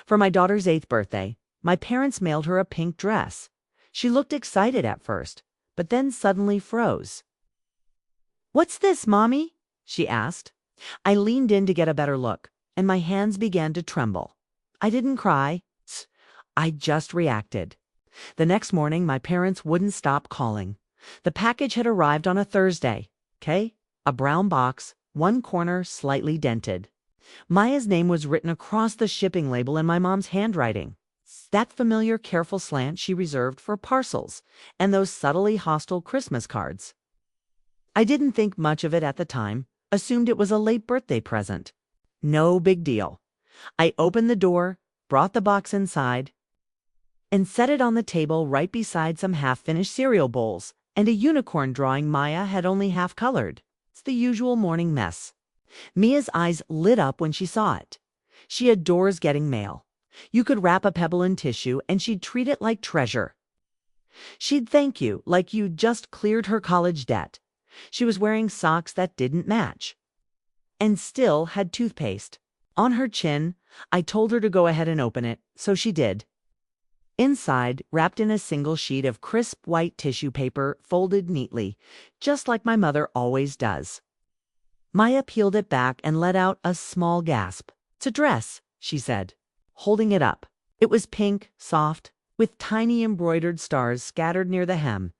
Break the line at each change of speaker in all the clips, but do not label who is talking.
For my daughter's 8th birthday, my parents mailed her a pink dress. She looked excited at first, but then suddenly froze. "What's this, Mommy?" she asked. I leaned in to get a better look, and my hands began to tremble. I didn't cry. I just reacted. The next morning, my parents wouldn't stop calling. The package had arrived on a Thursday. Okay? A brown box, one corner slightly dented. Maya's name was written across the shipping label in my mom's handwriting. That familiar careful slant she reserved for parcels and those subtly hostile Christmas cards. I didn't think much of it at the time, assumed it was a late birthday present. No big deal. I opened the door, brought the box inside, and set it on the table right beside some half-finished cereal bowls and a unicorn drawing Maya had only half-colored. It's the usual morning mess. Mia's eyes lit up when she saw it. She adores getting mail. You could wrap a pebble in tissue and she'd treat it like treasure. She'd thank you like you'd just cleared her college debt. She was wearing socks that didn't match and still had toothpaste. On her chin, I told her to go ahead and open it, so she did. Inside, wrapped in a single sheet of crisp white tissue paper folded neatly, just like my mother always does. Maya peeled it back and let out a small gasp. "It's a dress," she said, holding it up. It was pink, soft, with tiny embroidered stars scattered near the hem.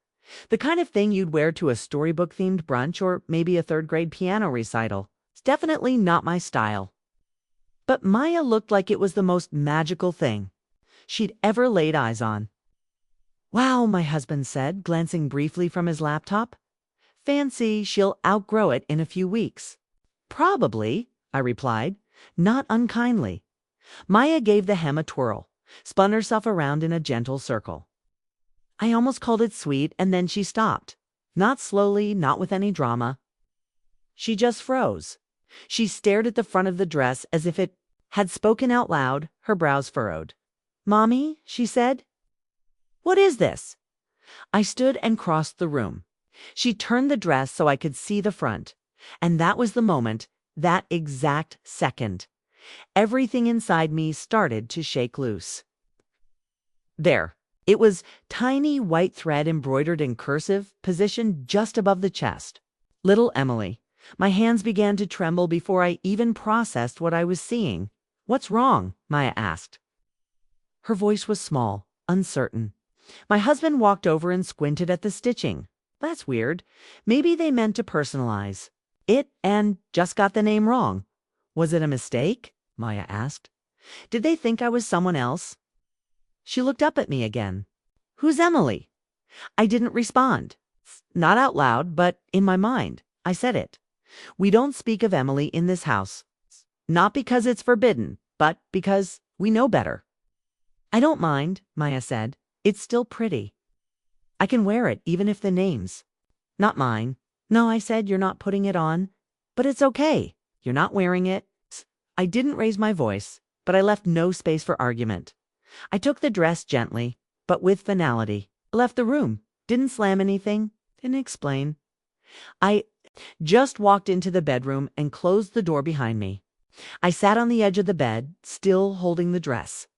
The kind of thing you'd wear to a storybook-themed brunch or maybe a third-grade piano recital. It's definitely not my style. But Maya looked like it was the most magical thing she'd ever laid eyes on. "Wow," my husband said, glancing briefly from his laptop. "Fancy, she'll outgrow it in a few weeks." "Probably," I replied, not unkindly. Maya gave the hem a twirl, spun herself around in a gentle circle. I almost called it sweet, and then she stopped. Not slowly, not with any drama. She just froze. She stared at the front of the dress as if it had spoken out loud, her brows furrowed. "Mommy," she said. "What is this?" I stood and crossed the room. She turned the dress so I could see the front. And that was the moment, that exact second. Everything inside me started to shake loose. There. It was tiny white thread embroidered in cursive, positioned just above the chest. Little Emily. My hands began to tremble before I even processed what I was seeing. "What's wrong?" Maya asked. Her voice was small, uncertain. My husband walked over and squinted at the stitching. "That's weird. Maybe they meant to personalize it and just got the name wrong." "Was it a mistake?" Maya asked. "Did they think I was someone else?" She looked up at me again. "Who's Emily?" I didn't respond. Not out loud, but in my mind. I said it. "We don't speak of Emily in this house. Not because it's forbidden, but because we know better." "I don't mind," Maya said. "It's still pretty. I can wear it even if the name's not mine." "No," I said, "you're not putting it on. But it's okay. You're not wearing it." I didn't raise my voice, but I left no space for argument. I took the dress gently, but with finality. I left the room. Didn't slam anything. Didn't explain. I just walked into the bedroom and closed the door behind me. I sat on the edge of the bed, still holding the dress.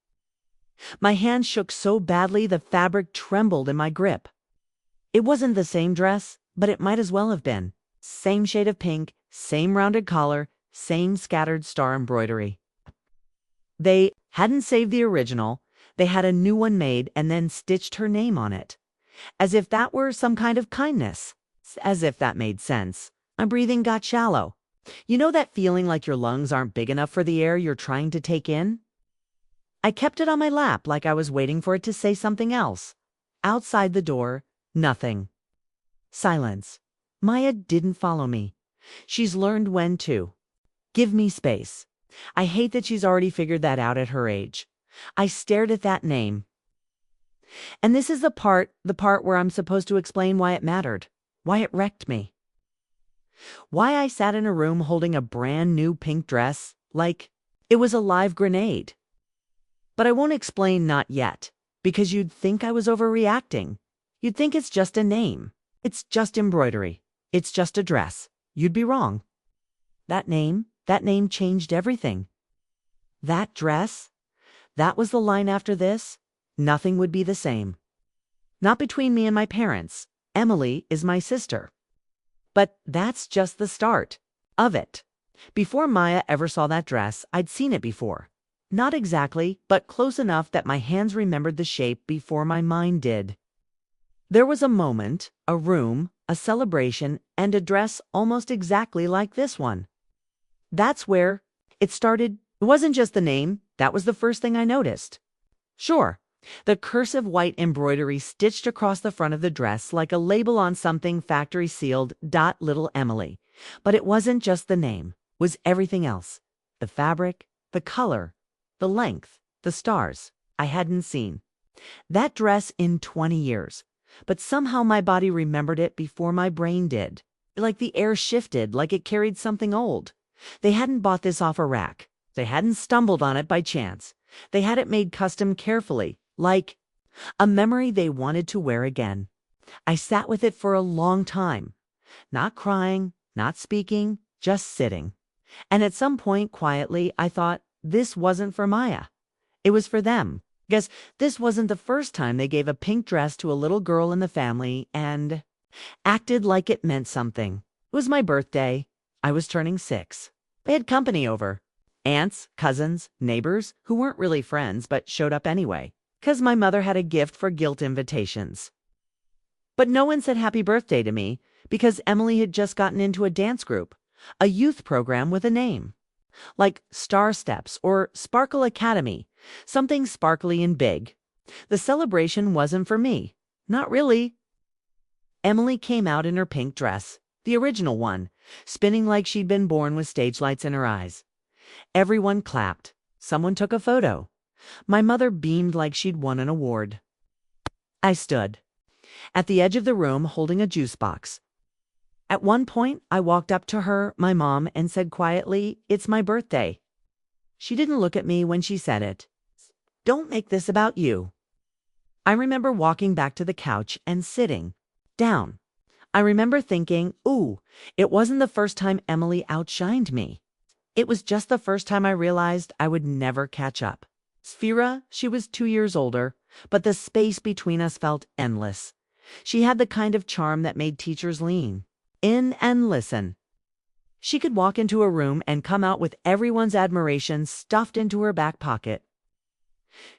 My hand shook so badly the fabric trembled in my grip. It wasn't the same dress, but it might as well have been. Same shade of pink, same rounded collar, same scattered star embroidery. They hadn't saved the original. They had a new one made and then stitched her name on it. As if that were some kind of kindness. As if that made sense. My breathing got shallow. You know that feeling like your lungs aren't big enough for the air you're trying to take in? I kept it on my lap like I was waiting for it to say something else. Outside the door, nothing. Silence. Maya didn't follow me. She's learned when to. Give me space. I hate that she's already figured that out at her age. I stared at that name. And this is the part where I'm supposed to explain why it mattered, why it wrecked me. Why I sat in a room holding a brand new pink dress, like it was a live grenade. But I won't explain not yet, because you'd think I was overreacting. You'd think it's just a name. It's just embroidery. It's just a dress. You'd be wrong. That name changed everything. That dress, That was the line after this. Nothing would be the same. Not between me and my parents. Emily is my sister. But that's just the start of it. Before Maya ever saw that dress, I'd seen it before. Not exactly, but close enough that my hands remembered the shape before my mind did. There was a moment, a room, a celebration, and a dress almost exactly like this one. That's where it started. It wasn't just the name, that was the first thing I noticed. Sure, the cursive white embroidery stitched across the front of the dress like a label on something factory sealed .Little Emily. But it wasn't just the name, it was everything else. The fabric, the color, the length, the stars I hadn't seen. That dress in 20 years. But somehow my body remembered it before my brain did. Like the air shifted, like it carried something old. They hadn't bought this off a rack. They hadn't stumbled on it by chance. They had it made custom carefully, like a memory they wanted to wear again. I sat with it for a long time. Not crying, not speaking, just sitting. And at some point, quietly, I thought, this wasn't for Maya. It was for them. Guess this wasn't the first time they gave a pink dress to a little girl in the family and acted like it meant something. It was my birthday. I was turning 6. They had company over. Aunts, cousins, neighbors, who weren't really friends but showed up anyway, 'cause my mother had a gift for guilt invitations. But no one said happy birthday to me because Emily had just gotten into a dance group, a youth program with a name. Like Star Steps or Sparkle Academy, something sparkly and big. The celebration wasn't for me. Not really. Emily came out in her pink dress, the original one, spinning like she'd been born with stage lights in her eyes. Everyone clapped. Someone took a photo. My mother beamed like she'd won an award. I stood at the edge of the room holding a juice box. At one point, I walked up to her, my mom, and said quietly, "It's my birthday." She didn't look at me when she said it. "Don't make this about you." I remember walking back to the couch and sitting down. I remember thinking, ooh, it wasn't the first time Emily outshined me. It was just the first time I realized I would never catch up. Sphera, she was 2 years older, but the space between us felt endless. She had the kind of charm that made teachers lean in and listen. She could walk into a room and come out with everyone's admiration stuffed into her back pocket.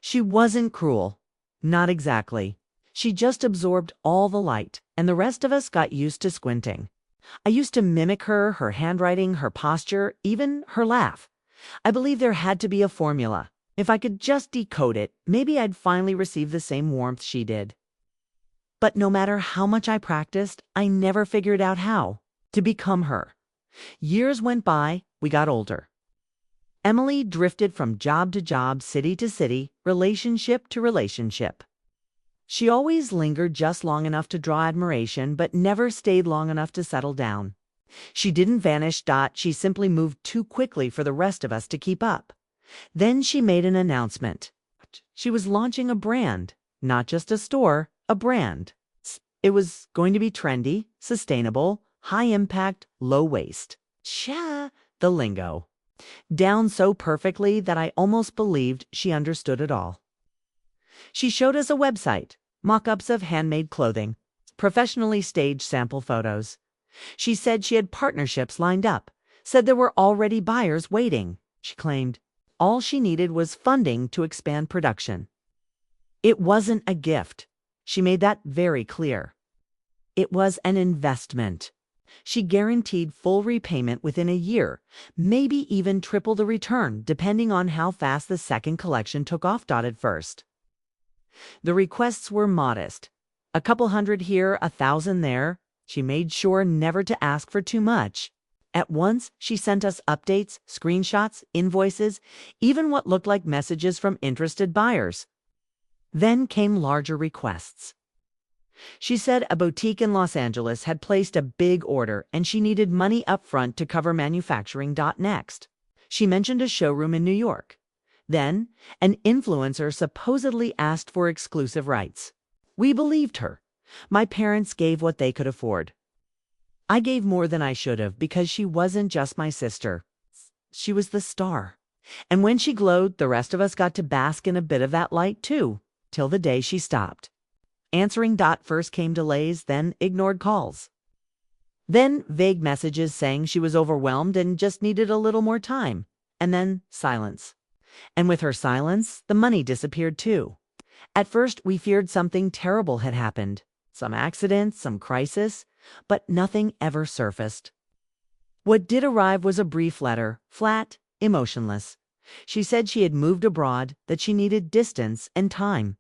She wasn't cruel. Not exactly. She just absorbed all the light, and the rest of us got used to squinting. I used to mimic her handwriting, her posture, even her laugh. I believe there had to be a formula. If I could just decode it, maybe I'd finally receive the same warmth she did. But no matter how much I practiced, I never figured out how to become her. Years went by, we got older. Emily drifted from job to job, city to city, relationship to relationship. She always lingered just long enough to draw admiration, but never stayed long enough to settle down. She didn't vanish. She simply moved too quickly for the rest of us to keep up. Then she made an announcement. She was launching a brand, not just a store, a brand. It was going to be trendy, sustainable, high impact, low waste. The lingo. Down so perfectly that I almost believed she understood it all. She showed us a website, mock-ups of handmade clothing, professionally staged sample photos. She said she had partnerships lined up, said there were already buyers waiting. She claimed all she needed was funding to expand production. It wasn't a gift. She made that very clear. It was an investment. She guaranteed full repayment within a year, maybe even triple the return, depending on how fast the second collection took off. At first, the requests were modest. A couple hundred here, 1,000 there. She made sure never to ask for too much. At once, she sent us updates, screenshots, invoices, even what looked like messages from interested buyers. Then came larger requests. She said a boutique in Los Angeles had placed a big order and she needed money up front to cover manufacturing. Next, she mentioned a showroom in New York. Then, an influencer supposedly asked for exclusive rights. We believed her. My parents gave what they could afford. I gave more than I should have because she wasn't just my sister. She was the star. And when she glowed, the rest of us got to bask in a bit of that light too, till the day she stopped. Answering. First came delays, then ignored calls. Then vague messages saying she was overwhelmed and just needed a little more time. And then silence. And with her silence, the money disappeared too. At first, we feared something terrible had happened. Some accident, some crisis, but nothing ever surfaced. What did arrive was a brief letter, flat, emotionless. She said she had moved abroad, that she needed distance and time.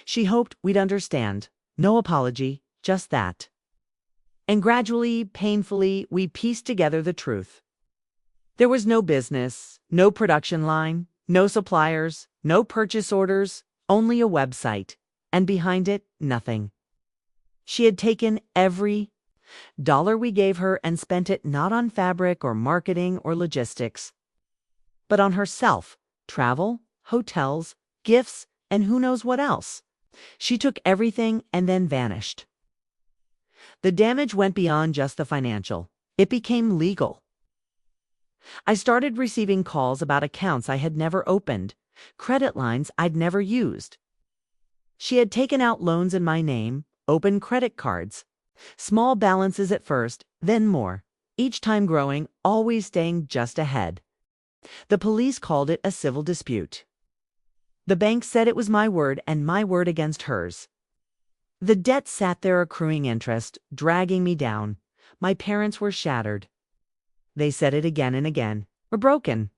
She hoped we'd understand. No apology, just that. And gradually, painfully, we pieced together the truth. There was no business, no production line, no suppliers, no purchase orders, only a website, and behind it, nothing. She had taken every dollar we gave her and spent it not on fabric or marketing or logistics, but on herself, travel, hotels, gifts, and who knows what else. She took everything and then vanished. The damage went beyond just the financial. It became legal. I started receiving calls about accounts I had never opened, credit lines I'd never used. She had taken out loans in my name, opened credit cards, small balances at first, then more, each time growing, always staying just ahead. The police called it a civil dispute. The bank said it was my word and my word against hers. The debt sat there accruing interest, dragging me down. My parents were shattered. They said it again and again. We're broken.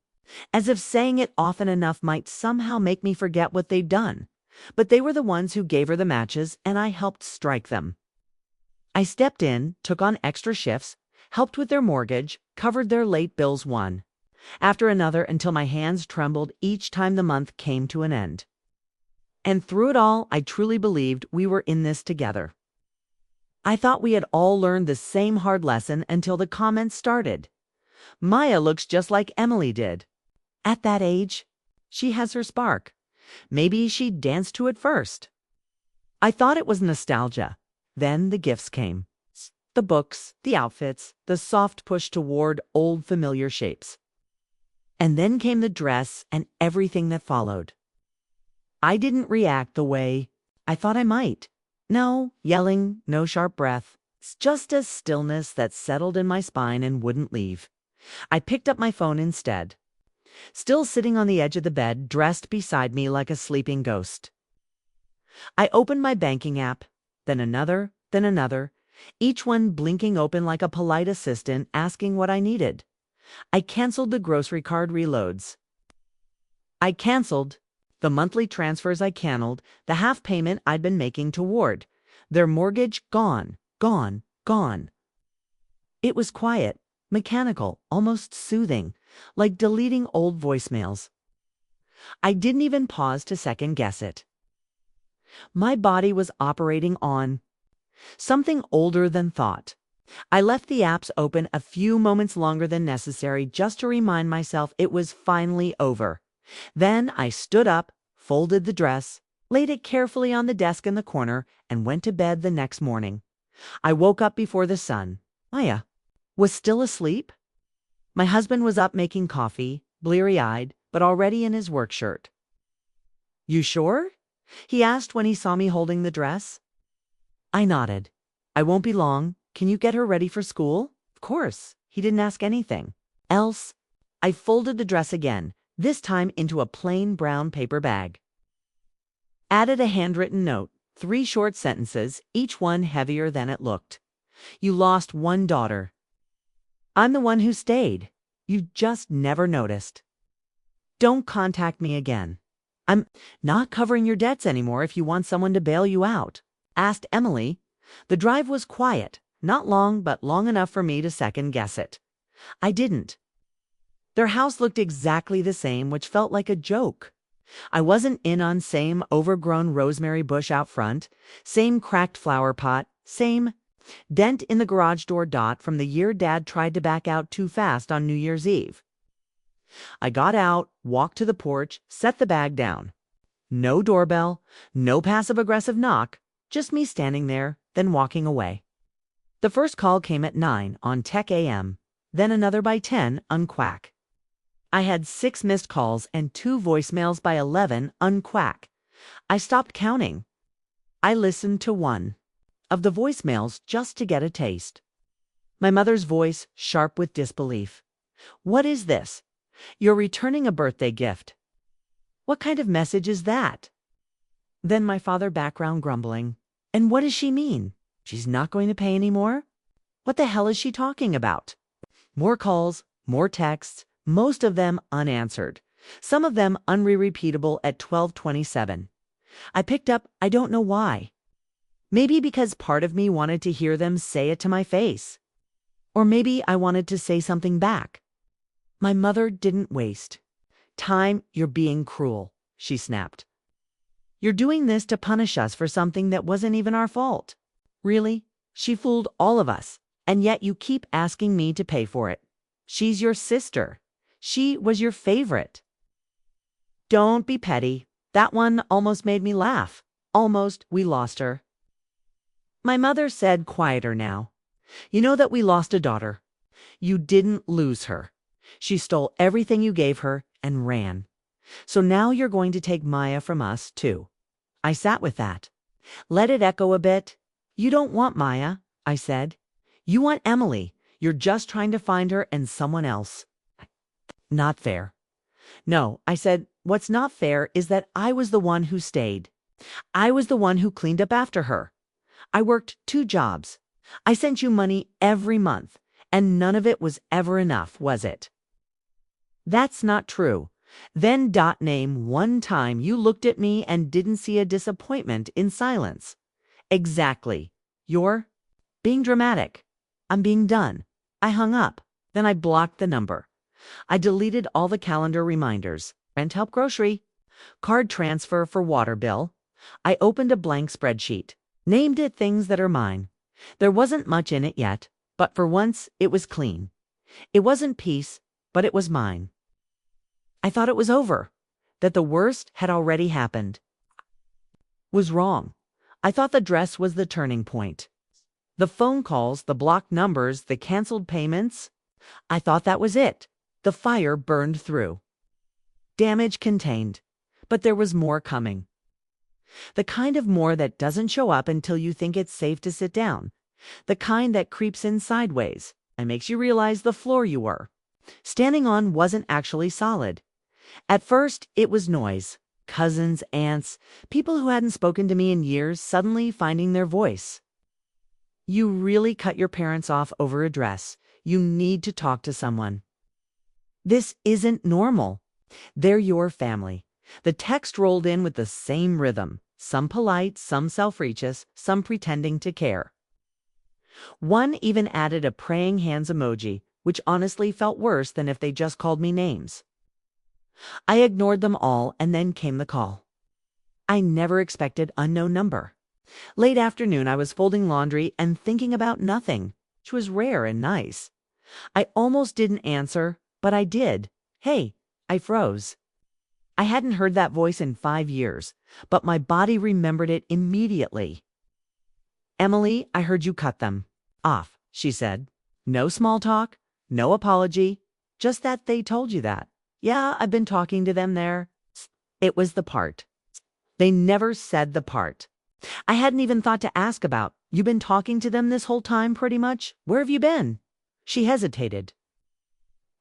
As if saying it often enough might somehow make me forget what they'd done. But they were the ones who gave her the matches, and I helped strike them. I stepped in, took on extra shifts, helped with their mortgage, covered their late bills one after another until my hands trembled each time the month came to an end. And through it all, I truly believed we were in this together. I thought we had all learned the same hard lesson until the comments started. Maya looks just like Emily did. At that age, she has her spark. Maybe she danced to it first. I thought it was nostalgia. Then the gifts came. The books, the outfits, the soft push toward old familiar shapes. And then came the dress and everything that followed. I didn't react the way I thought I might. No yelling, no sharp breath. It's just a stillness that settled in my spine and wouldn't leave. I picked up my phone instead. Still sitting on the edge of the bed, dressed beside me like a sleeping ghost. I opened my banking app, then another, each one blinking open like a polite assistant asking what I needed. I canceled the grocery card reloads. I canceled the monthly transfers I canned, the half payment I'd been making toward. Their mortgage gone, gone, gone. It was quiet, mechanical, almost soothing, like deleting old voicemails. I didn't even pause to second guess it. My body was operating on something older than thought. I left the apps open a few moments longer than necessary just to remind myself it was finally over. Then I stood up, folded the dress, laid it carefully on the desk in the corner, and went to bed the next morning. I woke up before the sun. Maya was still asleep. My husband was up making coffee, bleary-eyed, but already in his work shirt. "You sure?" he asked when he saw me holding the dress. I nodded. "I won't be long. Can you get her ready for school?" Of course. He didn't ask anything else. I folded the dress again, this time into a plain brown paper bag. Added a handwritten note, 3 short sentences, each one heavier than it looked. "You lost one daughter. I'm the one who stayed. You just never noticed. Don't contact me again. I'm not covering your debts anymore if you want someone to bail you out." Asked Emily. The drive was quiet, not long, but long enough for me to second guess it. I didn't. Their house looked exactly the same, which felt like a joke. I wasn't in on same overgrown rosemary bush out front, same cracked flower pot, same dent in the garage door from the year Dad tried to back out too fast on New Year's Eve. I got out, walked to the porch, set the bag down. No doorbell, no passive-aggressive knock, just me standing there, then walking away. The first call came at 9 on Tech AM, then another by 10 on Quack. I had 6 missed calls and 2 voicemails by 11 unquack. I stopped counting. I listened to one of the voicemails just to get a taste. My mother's voice sharp with disbelief. "What is this? You're returning a birthday gift. What kind of message is that?" Then my father background grumbling. "And what does she mean? She's not going to pay anymore? What the hell is she talking about?" More calls, more texts, most of them unanswered. Some of them unrepeatable at 12:27. I picked up, I don't know why. Maybe because part of me wanted to hear them say it to my face. Or maybe I wanted to say something back. My mother didn't waste time. "You're being cruel," she snapped. "You're doing this to punish us for something that wasn't even our fault." Really? She fooled all of us, and yet you keep asking me to pay for it. She's your sister. She was your favorite. Don't be petty. That one almost made me laugh. Almost we lost her. My mother said quieter now. "You know that we lost a daughter. You didn't lose her. She stole everything you gave her and ran. So now you're going to take Maya from us, too." I sat with that. Let it echo a bit. "You don't want Maya," I said. "You want Emily. You're just trying to find her and someone else." Not fair. "No," I said, "what's not fair is that I was the one who stayed. I was the one who cleaned up after her. I worked 2 jobs. I sent you money every month, and none of it was ever enough, was it?" "That's not true." Then name one time you looked at me and didn't see a disappointment in silence. "Exactly. You're being dramatic." "I'm being done." I hung up. Then I blocked the number. I deleted all the calendar reminders. Rent, help, grocery, card transfer for water bill. I opened a blank spreadsheet. Named it things that are mine. There wasn't much in it yet, but for once it was clean. It wasn't peace, but it was mine. I thought it was over, that the worst had already happened. Was wrong. I thought the dress was the turning point. The phone calls, the blocked numbers, the canceled payments. I thought that was it. The fire burned through. Damage contained. But there was more coming. The kind of more that doesn't show up until you think it's safe to sit down. The kind that creeps in sideways and makes you realize the floor you were standing on wasn't actually solid. At first, it was noise. Cousins, aunts, people who hadn't spoken to me in years suddenly finding their voice. "You really cut your parents off over a dress. You need to talk to someone. This isn't normal. They're your family." The text rolled in with the same rhythm. Some polite, some self-righteous, some pretending to care. One even added a praying hands emoji, which honestly felt worse than if they just called me names. I ignored them all, and then came the call. I never expected unknown number. Late afternoon, I was folding laundry and thinking about nothing, which was rare and nice. I almost didn't answer, but I did. "Hey," I froze. I hadn't heard that voice in 5 years, but my body remembered it immediately. "Emily, I heard you cut them off," she said. No small talk, no apology, just that they told you that. "Yeah, I've been talking to them there." It was the part. They never said the part I hadn't even thought to ask about. "You've been talking to them this whole time, pretty much? Where have you been?" She hesitated.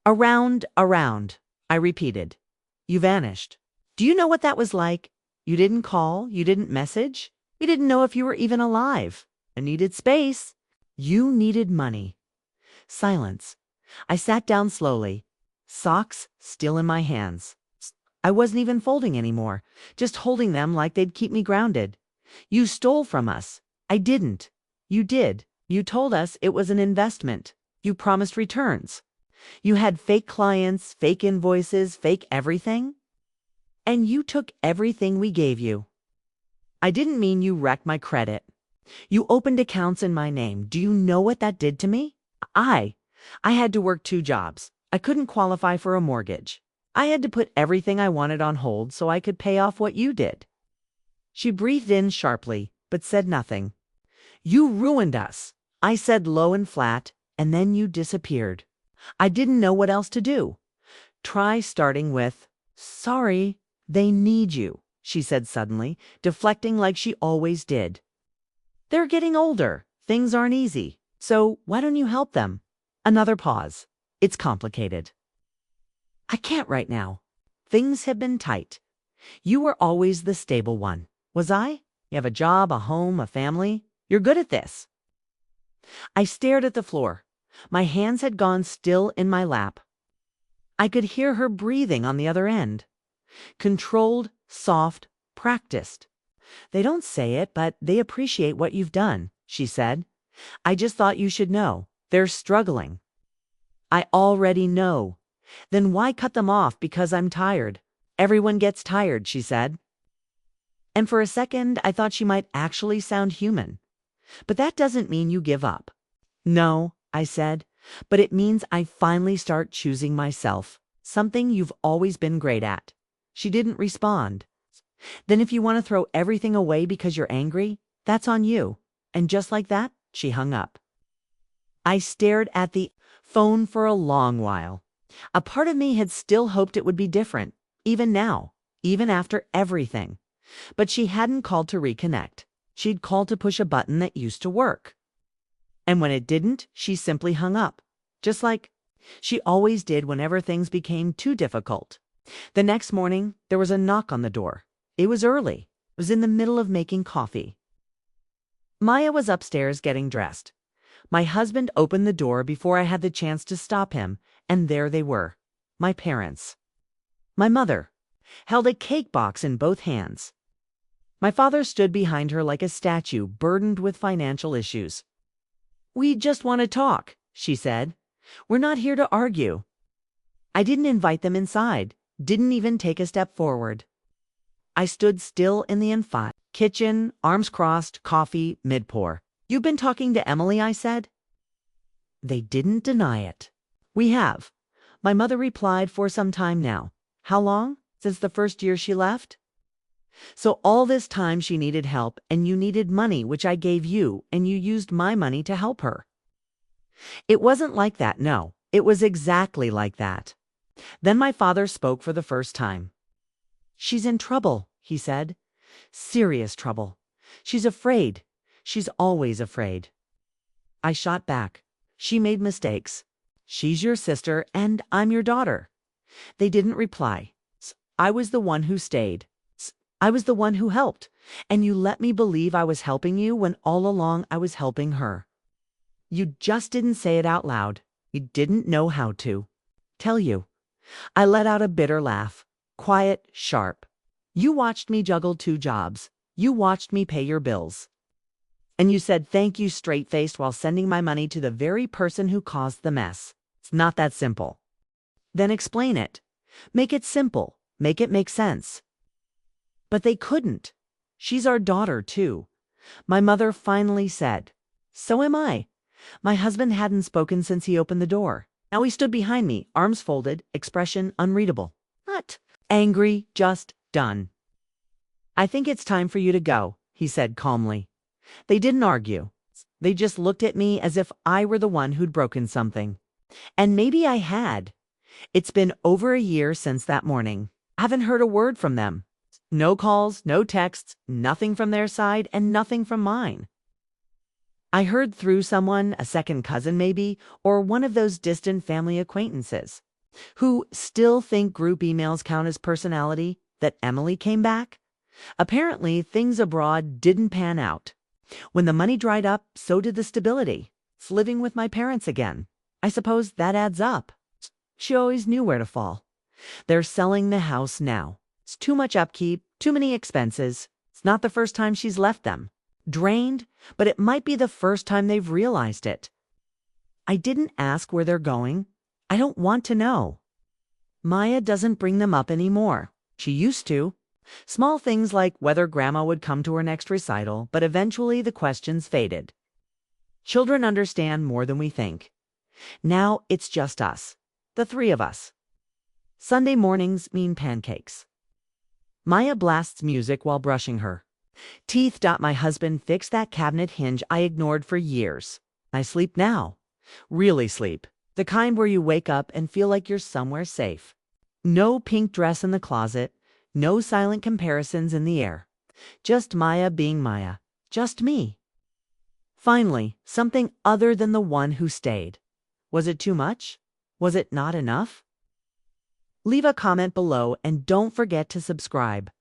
Around," I repeated. "You vanished. Do you know what that was like? You didn't call, you didn't message. We didn't know if you were even alive. I needed space. You needed money." Silence. I sat down slowly, socks still in my hands. I wasn't even folding anymore, just holding them like they'd keep me grounded. "You stole from us." "I didn't." "You did. You told us it was an investment. You promised returns. You had fake clients, fake invoices, fake everything. And you took everything we gave you." "I didn't mean you wrecked my credit. You opened accounts in my name. Do you know what that did to me? I had to work 2 jobs. I couldn't qualify for a mortgage. I had to put everything I wanted on hold so I could pay off what you did." She breathed in sharply, but said nothing. "You ruined us," I said low and flat, "and then you disappeared. I didn't know what else to do. Try starting with, "Sorry, they need you," she said suddenly, deflecting like she always did. "They're getting older. Things aren't easy. So why don't you help them?" Another pause. "It's complicated." "I can't right now. Things have been tight. You were always the stable one. Was I? You have a job, a home, a family. You're good at this." I stared at the floor. My hands had gone still in my lap. I could hear her breathing on the other end. Controlled, soft, practiced. "They don't say it, but they appreciate what you've done," she said. "I just thought you should know. They're struggling." "I already know." "Then why cut them off because I'm tired?" "Everyone gets tired," she said. And for a second, I thought she might actually sound human. "But that doesn't mean you give up." "No," I said, "but it means I finally start choosing myself, something you've always been great at." She didn't respond. "Then if you want to throw everything away because you're angry, that's on you." And just like that, she hung up. I stared at the phone for a long while. A part of me had still hoped it would be different, even now, even after everything. But she hadn't called to reconnect. She'd called to push a button that used to work. And when it didn't, she simply hung up, just like she always did whenever things became too difficult. The next morning, there was a knock on the door. It was early. It was in the middle of making coffee. Maya was upstairs getting dressed. My husband opened the door before I had the chance to stop him, and there they were, my parents. My mother held a cake box in both hands. My father stood behind her like a statue, burdened with financial issues. "We just want to talk," she said. "We're not here to argue." I didn't invite them inside, didn't even take a step forward. I stood still in the kitchen, arms crossed, coffee mid-pour. "You've been talking to Emily," I said. They didn't deny it. "We have," my mother replied, "for some time now." "How long? Since the first year she left?" "So all this time she needed help, and you needed money, which I gave you, and you used my money to help her." It wasn't like that, no. It was exactly like that. Then my father spoke for the first time. "She's in trouble," he said. "Serious trouble. She's afraid. She's always afraid." I shot back. "She made mistakes. She's your sister, and I'm your daughter." They didn't reply. I was the one who stayed. I was the one who helped. And you let me believe I was helping you when all along I was helping her. You just didn't say it out loud. You didn't know how to. Tell you. I let out a bitter laugh. Quiet, sharp. "You watched me juggle 2 jobs. You watched me pay your bills. And you said thank you straight-faced while sending my money to the very person who caused the mess. It's not that simple." "Then explain it. Make it simple. Make it make sense." But they couldn't. "She's our daughter, too." My mother finally said. "So am I." My husband hadn't spoken since he opened the door. Now he stood behind me, arms folded, expression unreadable. Not angry, just done. "I think it's time for you to go," he said calmly. They didn't argue. They just looked at me as if I were the one who'd broken something. And maybe I had. It's been over a year since that morning. I haven't heard a word from them. No calls, no texts, nothing from their side, and nothing from mine. I heard through someone, a second cousin maybe, or one of those distant family acquaintances, who still think group emails count as personality, that Emily came back. Apparently, things abroad didn't pan out. When the money dried up, so did the stability. It's living with my parents again. I suppose that adds up. She always knew where to fall. They're selling the house now. It's too much upkeep, too many expenses. It's not the first time she's left them. Drained, but it might be the first time they've realized it. I didn't ask where they're going. I don't want to know. Maya doesn't bring them up anymore. She used to. Small things like whether Grandma would come to her next recital, but eventually the questions faded. Children understand more than we think. Now it's just us, the 3 of us. Sunday mornings mean pancakes. Maya blasts music while brushing her teeth. My husband fixed that cabinet hinge I ignored for years. I sleep now. Really sleep. The kind where you wake up and feel like you're somewhere safe. No pink dress in the closet, no silent comparisons in the air. Just Maya being Maya. Just me. Finally, something other than the one who stayed. Was it too much? Was it not enough? Leave a comment below and don't forget to subscribe.